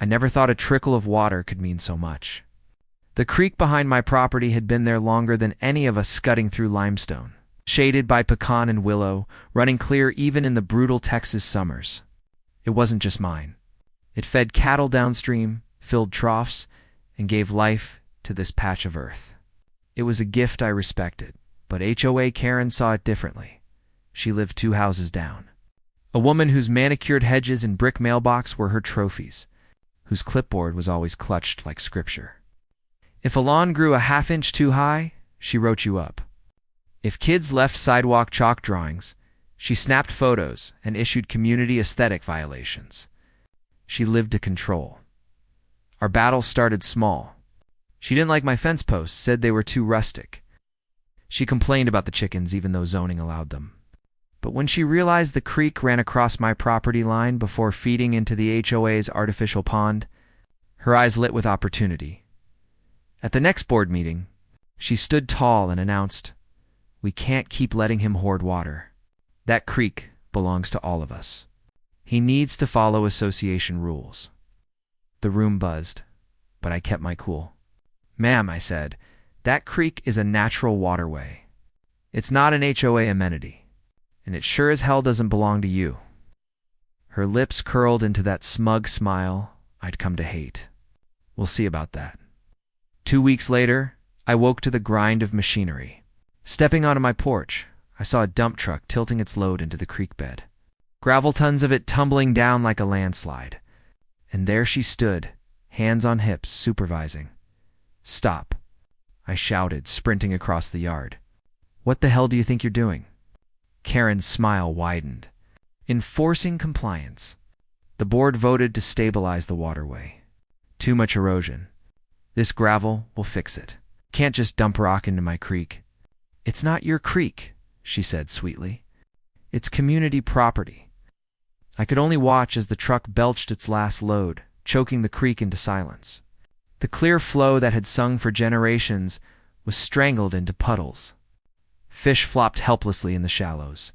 I never thought a trickle of water could mean so much. The creek behind my property had been there longer than any of us scudding through limestone, shaded by pecan and willow, running clear even in the brutal Texas summers. It wasn't just mine. It fed cattle downstream, filled troughs, and gave life to this patch of earth. It was a gift I respected, but HOA Karen saw it differently. She lived 2 houses down. A woman whose manicured hedges and brick mailbox were her trophies, whose clipboard was always clutched like scripture. If a lawn grew a half-inch too high, she wrote you up. If kids left sidewalk chalk drawings, she snapped photos and issued community aesthetic violations. She lived to control. Our battles started small. She didn't like my fence posts, said they were too rustic. She complained about the chickens even though zoning allowed them. But when she realized the creek ran across my property line before feeding into the HOA's artificial pond, her eyes lit with opportunity. At the next board meeting, she stood tall and announced, "We can't keep letting him hoard water. That creek belongs to all of us. He needs to follow association rules." The room buzzed, but I kept my cool. "Ma'am," I said, "that creek is a natural waterway. It's not an HOA amenity, and it sure as hell doesn't belong to you." Her lips curled into that smug smile I'd come to hate. "We'll see about that." 2 weeks later, I woke to the grind of machinery. Stepping onto my porch, I saw a dump truck tilting its load into the creek bed. Gravel tons of it tumbling down like a landslide. And there she stood, hands on hips, supervising. "Stop," I shouted, sprinting across the yard. "What the hell do you think you're doing?" Karen's smile widened. "Enforcing compliance. The board voted to stabilize the waterway. Too much erosion. This gravel will fix it. Can't just dump rock into my creek." "It's not your creek," she said sweetly. "It's community property." I could only watch as the truck belched its last load, choking the creek into silence. The clear flow that had sung for generations was strangled into puddles. Fish flopped helplessly in the shallows.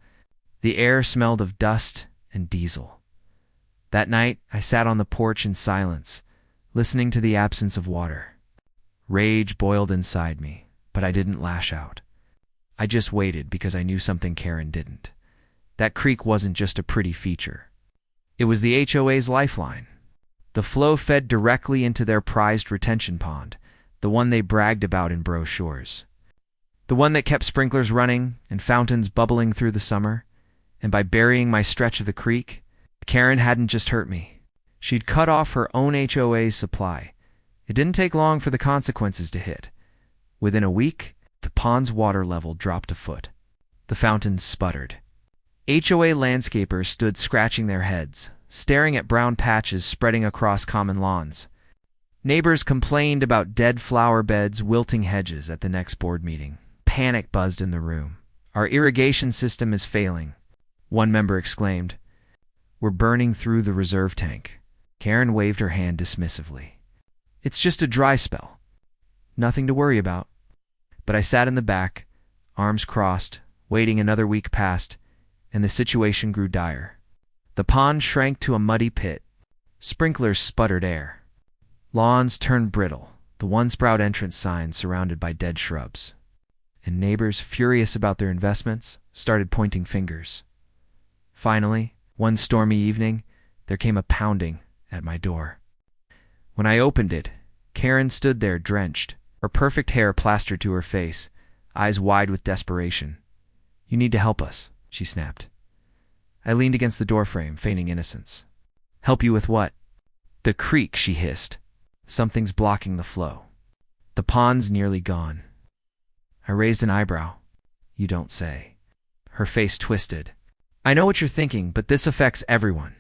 The air smelled of dust and diesel. That night, I sat on the porch in silence, listening to the absence of water. Rage boiled inside me, but I didn't lash out. I just waited because I knew something Karen didn't. That creek wasn't just a pretty feature. It was the HOA's lifeline. The flow fed directly into their prized retention pond, the one they bragged about in brochures. The one that kept sprinklers running and fountains bubbling through the summer. And by burying my stretch of the creek, Karen hadn't just hurt me. She'd cut off her own HOA's supply. It didn't take long for the consequences to hit. Within a week, the pond's water level dropped a foot. The fountains sputtered. HOA landscapers stood scratching their heads, staring at brown patches spreading across common lawns. Neighbors complained about dead flower beds, wilting hedges at the next board meeting. Panic buzzed in the room. "Our irrigation system is failing," one member exclaimed. "We're burning through the reserve tank." Karen waved her hand dismissively. "It's just a dry spell. Nothing to worry about." But I sat in the back, arms crossed, waiting. Another week passed, and the situation grew dire. The pond shrank to a muddy pit. Sprinklers sputtered air. Lawns turned brittle, the one-sprout entrance signs surrounded by dead shrubs. And neighbors, furious about their investments, started pointing fingers. Finally, one stormy evening, there came a pounding at my door. When I opened it, Karen stood there drenched, her perfect hair plastered to her face, eyes wide with desperation. "You need to help us," she snapped. I leaned against the doorframe, feigning innocence. "Help you with what?" "The creek," she hissed. "Something's blocking the flow. The pond's nearly gone." I raised an eyebrow. "You don't say." Her face twisted. "I know what you're thinking, but this affects everyone.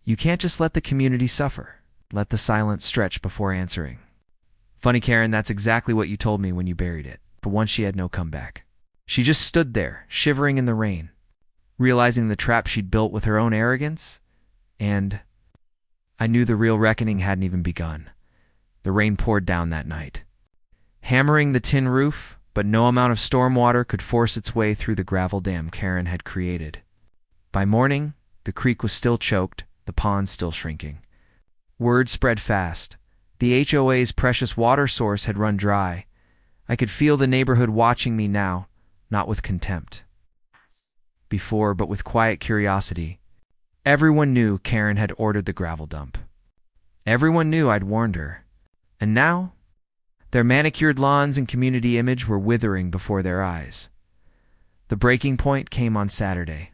You can't just let the community suffer. Let the silence stretch before answering." "Funny, Karen, that's exactly what you told me when you buried it." But once she had no comeback. She just stood there, shivering in the rain, realizing the trap she'd built with her own arrogance, and I knew the real reckoning hadn't even begun. The rain poured down that night, hammering the tin roof, but no amount of storm water could force its way through the gravel dam Karen had created. By morning, the creek was still choked, the pond still shrinking. Word spread fast. The HOA's precious water source had run dry. I could feel the neighborhood watching me now, not with contempt before, but with quiet curiosity. Everyone knew Karen had ordered the gravel dump. Everyone knew I'd warned her. And now, their manicured lawns and community image were withering before their eyes. The breaking point came on Saturday.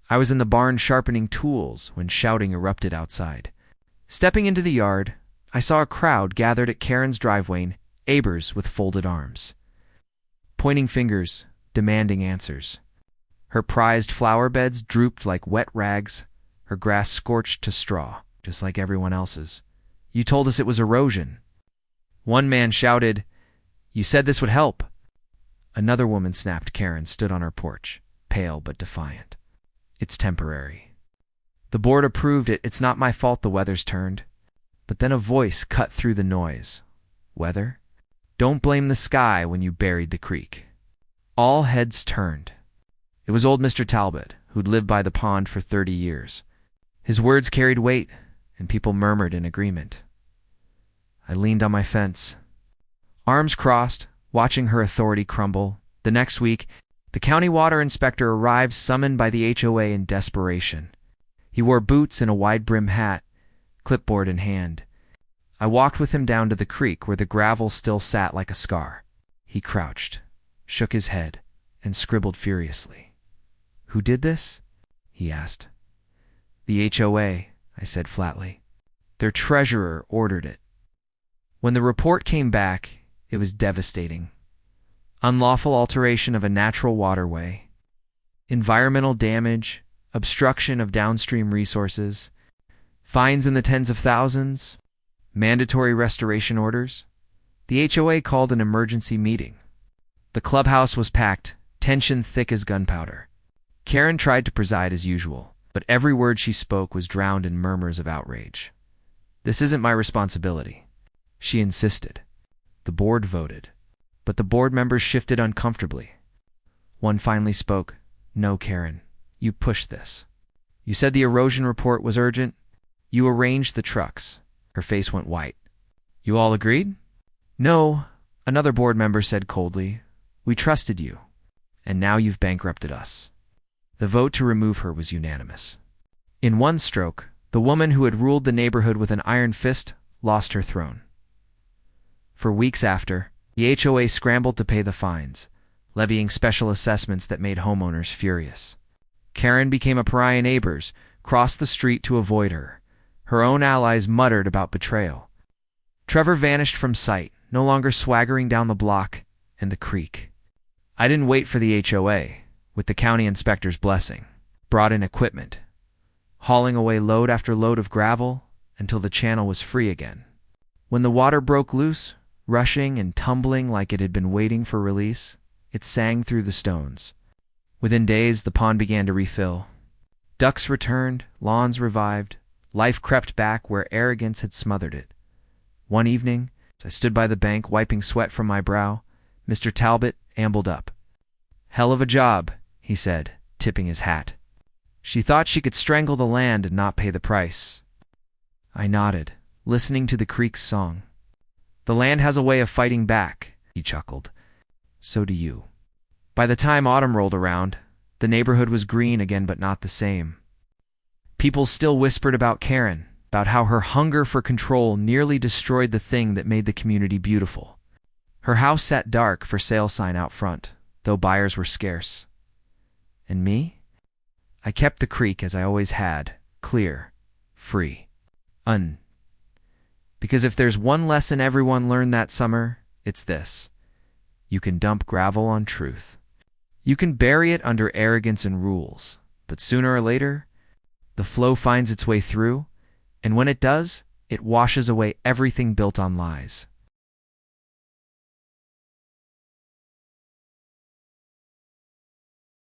I was in the barn sharpening tools when shouting erupted outside. Stepping into the yard, I saw a crowd gathered at Karen's driveway, neighbors with folded arms, pointing fingers, demanding answers. Her prized flower beds drooped like wet rags, her grass scorched to straw, just like everyone else's. "You told us it was erosion." One man shouted, "You said this would help." Another woman snapped. Karen stood on her porch, pale but defiant. "It's temporary. The board approved it. It's not my fault the weather's turned." But then a voice cut through the noise. "Weather? Don't blame the sky when you buried the creek." All heads turned. It was old Mr. Talbot, who'd lived by the pond for 30 years. His words carried weight, and people murmured in agreement. I leaned on my fence, arms crossed, watching her authority crumble. The next week, the county water inspector arrived, summoned by the HOA in desperation. He wore boots and a wide-brimmed hat, clipboard in hand. I walked with him down to the creek where the gravel still sat like a scar. He crouched, shook his head, and scribbled furiously. "Who did this?" he asked. "The HOA," I said flatly. "Their treasurer ordered it." When the report came back, it was devastating. Unlawful alteration of a natural waterway, environmental damage, obstruction of downstream resources, fines in the tens of thousands, mandatory restoration orders. The HOA called an emergency meeting. The clubhouse was packed, tension thick as gunpowder. Karen tried to preside as usual, but every word she spoke was drowned in murmurs of outrage. "This isn't my responsibility," she insisted. The board voted, but the board members shifted uncomfortably. One finally spoke. "No, Karen, you pushed this. You said the erosion report was urgent. You arranged the trucks." Her face went white. "You all agreed?" "No," another board member said coldly. "We trusted you, and now you've bankrupted us." The vote to remove her was unanimous. In one stroke, the woman who had ruled the neighborhood with an iron fist lost her throne. For weeks after, the HOA scrambled to pay the fines, levying special assessments that made homeowners furious. Karen became a pariah. Neighbors crossed the street to avoid her. Her own allies muttered about betrayal. Trevor vanished from sight, no longer swaggering down the block and the creek. I didn't wait for the HOA, with the county inspector's blessing, brought in equipment, hauling away load after load of gravel until the channel was free again. When the water broke loose, rushing and tumbling like it had been waiting for release, it sang through the stones. Within days, the pond began to refill. Ducks returned, lawns revived, life crept back where arrogance had smothered it. One evening, as I stood by the bank wiping sweat from my brow, Mr. Talbot ambled up. "Hell of a job," he said, tipping his hat. "She thought she could strangle the land and not pay the price." I nodded, listening to the creek's song. "The land has a way of fighting back," he chuckled. "So do you." By the time autumn rolled around, the neighborhood was green again, but not the same. People still whispered about Karen, about how her hunger for control nearly destroyed the thing that made the community beautiful. Her house sat dark, for sale sign out front, though buyers were scarce. And me? I kept the creek as I always had, clear, free, Because if there's one lesson everyone learned that summer, it's this. You can dump gravel on truth. You can bury it under arrogance and rules, but sooner or later, the flow finds its way through, and when it does, it washes away everything built on lies.